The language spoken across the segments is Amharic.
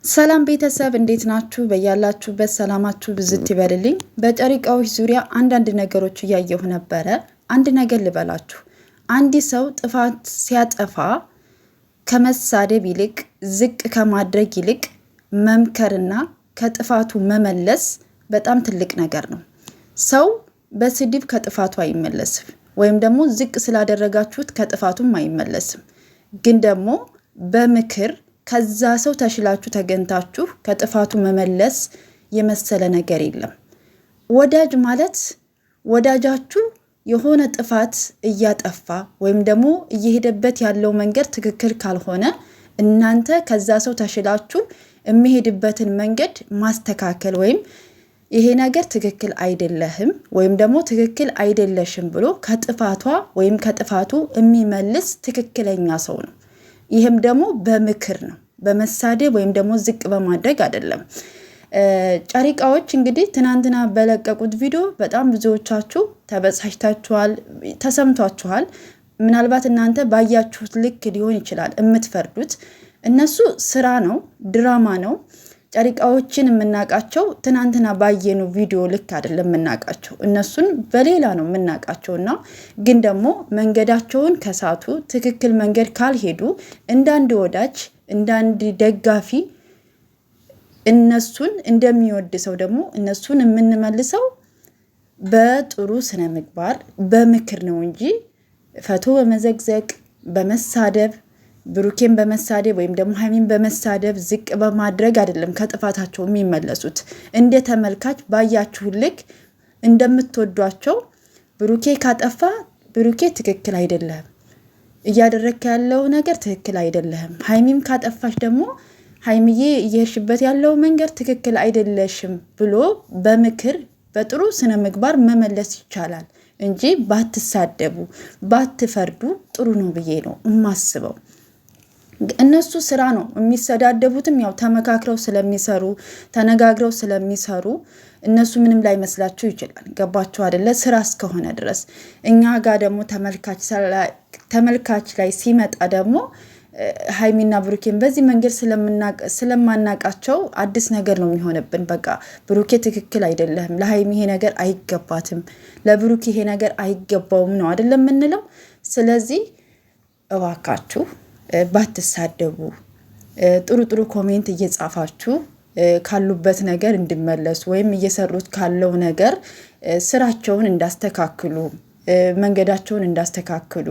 ሰላም ቤተሰብ እንዴት ናችሁ? በያላችሁበት ሰላማችሁ ብዝት ይበልልኝ። በጨሪቃዎች ዙሪያ አንዳንድ ነገሮች እያየሁ ነበረ። አንድ ነገር ልበላችሁ። አንድ ሰው ጥፋት ሲያጠፋ ከመሳደብ ይልቅ ዝቅ ከማድረግ ይልቅ መምከርና ከጥፋቱ መመለስ በጣም ትልቅ ነገር ነው። ሰው በስድብ ከጥፋቱ አይመለስም፣ ወይም ደግሞ ዝቅ ስላደረጋችሁት ከጥፋቱም አይመለስም። ግን ደግሞ በምክር ከዛ ሰው ተሽላችሁ ተገንታችሁ ከጥፋቱ መመለስ የመሰለ ነገር የለም። ወዳጅ ማለት ወዳጃችሁ የሆነ ጥፋት እያጠፋ ወይም ደግሞ እየሄደበት ያለው መንገድ ትክክል ካልሆነ እናንተ ከዛ ሰው ተሽላችሁ የሚሄድበትን መንገድ ማስተካከል ወይም ይሄ ነገር ትክክል አይደለህም ወይም ደግሞ ትክክል አይደለሽም ብሎ ከጥፋቷ ወይም ከጥፋቱ የሚመልስ ትክክለኛ ሰው ነው። ይህም ደግሞ በምክር ነው፣ በመሳደብ ወይም ደግሞ ዝቅ በማድረግ አይደለም። ጨሪቃዎች እንግዲህ ትናንትና በለቀቁት ቪዲዮ በጣም ብዙዎቻችሁ ተበሳጭታችኋል፣ ተሰምቷችኋል። ምናልባት እናንተ ባያችሁት ልክ ሊሆን ይችላል የምትፈርዱት። እነሱ ስራ ነው፣ ድራማ ነው። ጨሪቃዎችን የምናቃቸው ትናንትና ባየኑ ቪዲዮ ልክ አይደለም የምናቃቸው፣ እነሱን በሌላ ነው የምናቃቸው። እና ግን ደግሞ መንገዳቸውን ከሳቱ ትክክል መንገድ ካልሄዱ እንዳንድ ወዳጅ እንዳንድ ደጋፊ እነሱን እንደሚወድ ሰው ደግሞ እነሱን የምንመልሰው በጥሩ ስነ ምግባር በምክር ነው እንጂ ፈቶ በመዘግዘቅ በመሳደብ ብሩኬን በመሳደብ ወይም ደግሞ ሀይሚን በመሳደብ ዝቅ በማድረግ አይደለም ከጥፋታቸው የሚመለሱት። እንደ ተመልካች ባያችሁ ልክ እንደምትወዷቸው ብሩኬ ካጠፋ ብሩኬ ትክክል አይደለም፣ እያደረክ ያለው ነገር ትክክል አይደለም። ሀይሚም ካጠፋሽ ደግሞ ሀይሚዬ እየሄድሽበት ያለው መንገድ ትክክል አይደለሽም ብሎ በምክር በጥሩ ስነ ምግባር መመለስ ይቻላል እንጂ ባትሳደቡ ባትፈርዱ ጥሩ ነው ብዬ ነው የማስበው። እነሱ ስራ ነው የሚሰዳደቡትም ያው ተመካክረው ስለሚሰሩ ተነጋግረው ስለሚሰሩ እነሱ ምንም ላይ መስላችሁ ይችላል። ገባችሁ አይደለ? ስራ እስከሆነ ድረስ እኛ ጋር ደግሞ ተመልካች ላይ ሲመጣ ደግሞ ሀይሚና ብሩኬን በዚህ መንገድ ስለማናቃቸው አዲስ ነገር ነው የሚሆንብን። በቃ ብሩኬ ትክክል አይደለም፣ ለሀይሚ ይሄ ነገር አይገባትም፣ ለብሩኬ ይሄ ነገር አይገባውም ነው አይደለም የምንለው። ስለዚህ እባካችሁ ባትሳደቡ ጥሩ ጥሩ ኮሜንት እየጻፋችሁ ካሉበት ነገር እንዲመለሱ ወይም እየሰሩት ካለው ነገር ስራቸውን እንዳስተካክሉ መንገዳቸውን እንዳስተካክሉ።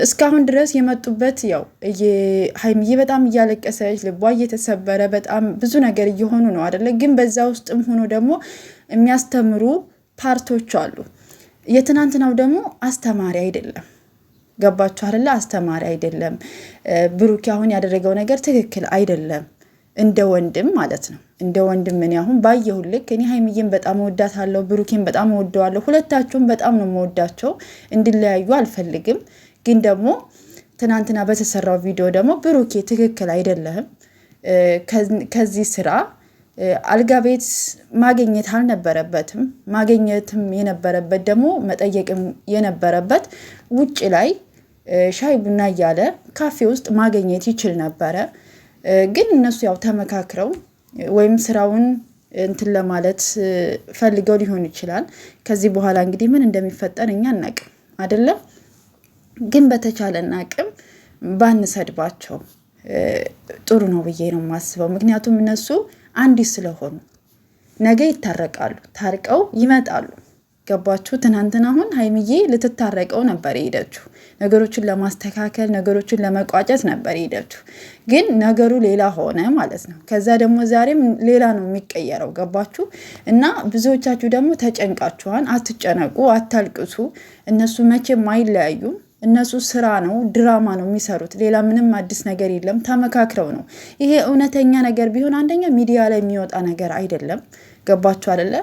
እስካሁን ድረስ የመጡበት ያው ሀይሚዬ በጣም እያለቀሰች ልቧ እየተሰበረ በጣም ብዙ ነገር እየሆኑ ነው አይደለ? ግን በዛ ውስጥም ሆኖ ደግሞ የሚያስተምሩ ፓርቶች አሉ። የትናንትናው ደግሞ አስተማሪ አይደለም። ገባችሁ አይደለ? አስተማሪ አይደለም። ብሩኬ አሁን ያደረገው ነገር ትክክል አይደለም። እንደ ወንድም ማለት ነው። እንደ ወንድም እኔ አሁን ባየሁ ልክ እኔ ሀይሚዬን በጣም እወዳታለሁ፣ ብሩኬን በጣም እወደዋለሁ። ሁለታቸውም በጣም ነው የምወዳቸው፣ እንዲለያዩ አልፈልግም። ግን ደግሞ ትናንትና በተሰራው ቪዲዮ ደግሞ ብሩኬ ትክክል አይደለም፣ ከዚህ ስራ አልጋ ቤት ማግኘት አልነበረበትም። ማግኘትም የነበረበት ደግሞ መጠየቅም የነበረበት ውጭ ላይ ሻይ ቡና እያለ ካፌ ውስጥ ማግኘት ይችል ነበረ። ግን እነሱ ያው ተመካክረው ወይም ስራውን እንትን ለማለት ፈልገው ሊሆን ይችላል። ከዚህ በኋላ እንግዲህ ምን እንደሚፈጠር እኛ አናቅም አይደለም። ግን በተቻለን አቅም ባንሰድባቸው ጥሩ ነው ብዬ ነው የማስበው። ምክንያቱም እነሱ አንዲት ስለሆኑ ነገ ይታረቃሉ፣ ታርቀው ይመጣሉ። ገባችሁ? ትናንትና አሁን ሀይሚዬ ልትታረቀው ነበር የሄደችው፣ ነገሮችን ለማስተካከል ነገሮችን ለመቋጨት ነበር የሄደችው። ግን ነገሩ ሌላ ሆነ ማለት ነው። ከዛ ደግሞ ዛሬም ሌላ ነው የሚቀየረው። ገባችሁ? እና ብዙዎቻችሁ ደግሞ ተጨንቃችኋን። አትጨነቁ፣ አታልቅሱ። እነሱ መቼም አይለያዩም። እነሱ ስራ ነው፣ ድራማ ነው የሚሰሩት። ሌላ ምንም አዲስ ነገር የለም። ተመካክረው ነው። ይሄ እውነተኛ ነገር ቢሆን አንደኛ ሚዲያ ላይ የሚወጣ ነገር አይደለም። ገባችሁ አይደለ?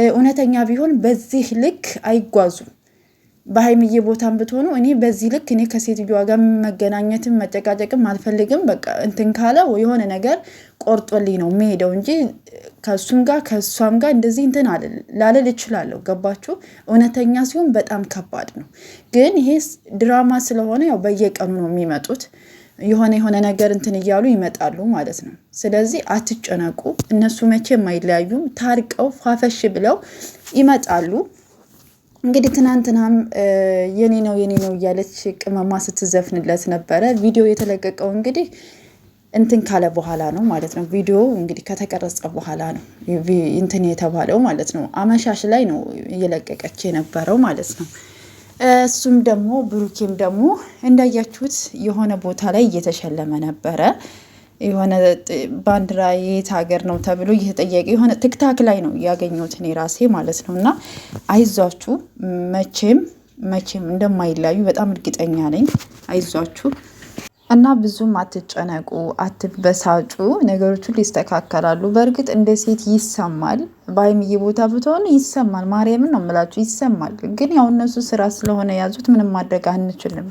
እውነተኛ ቢሆን በዚህ ልክ አይጓዙም። በሀይሚዬ ቦታም ብትሆኑ እኔ በዚህ ልክ እኔ ከሴትዮዋ ጋር መገናኘትም መጨቃጨቅም አልፈልግም። በቃ እንትን ካለ የሆነ ነገር ቆርጦልኝ ነው የሚሄደው እንጂ ከሱም ጋር ከሷም ጋር እንደዚህ እንትን ላለል እችላለሁ። ገባችሁ? እውነተኛ ሲሆን በጣም ከባድ ነው። ግን ይሄ ድራማ ስለሆነ ያው በየቀኑ ነው የሚመጡት። የሆነ ነገር እንትን እያሉ ይመጣሉ ማለት ነው። ስለዚህ አትጨነቁ። እነሱ መቼም አይለያዩም። ታርቀው ፋፈሽ ብለው ይመጣሉ። እንግዲህ ትናንትናም የኔ ነው እያለች ቅመማ ስትዘፍንለት ነበረ። ቪዲዮ የተለቀቀው እንግዲህ እንትን ካለ በኋላ ነው ማለት ነው። ቪዲዮ እንግዲህ ከተቀረጸ በኋላ ነው እንትን የተባለው ማለት ነው። አመሻሽ ላይ ነው እየለቀቀች የነበረው ማለት ነው። እሱም ደግሞ ብሩኬም ደግሞ እንዳያችሁት የሆነ ቦታ ላይ እየተሸለመ ነበረ። የሆነ ባንዲራ የት ሀገር ነው ተብሎ እየተጠየቀ የሆነ ትክታክ ላይ ነው ያገኘሁት እኔ ራሴ ማለት ነው። እና አይዟችሁ፣ መቼም እንደማይለያዩ በጣም እርግጠኛ ነኝ። አይዟችሁ እና ብዙም አትጨነቁ፣ አትበሳጩ። ነገሮቹ ሊስተካከላሉ። በእርግጥ እንደ ሴት ይሰማል፣ በሀይሚዬ ቦታ ብትሆኑ ይሰማል። ማርያምን ነው የምላችሁ ይሰማል። ግን ያው እነሱ ስራ ስለሆነ ያዙት ምንም ማድረግ አንችልም።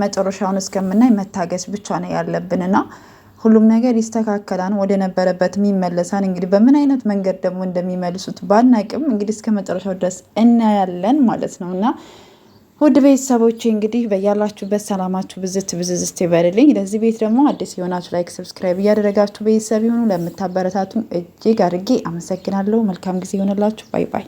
መጨረሻውን እስከምናይ መታገስ ብቻ ነው ያለብንና ሁሉም ነገር ይስተካከላል፣ ወደ ነበረበትም ይመለሳል። እንግዲህ በምን አይነት መንገድ ደግሞ እንደሚመልሱት ባናቅም እንግዲህ እስከ መጨረሻው ድረስ እናያለን ማለት ነው። እና ውድ ቤተሰቦች እንግዲህ በያላችሁበት ሰላማችሁ ብዝት ይበልልኝ። ለዚህ ቤት ደግሞ አዲስ የሆናችሁ ላይክ፣ ሰብስክራይብ እያደረጋችሁ ቤተሰብ ይሁኑ። ለምታበረታቱን እጅግ አድርጌ አመሰግናለሁ። መልካም ጊዜ ይሆንላችሁ። ባይ ባይ።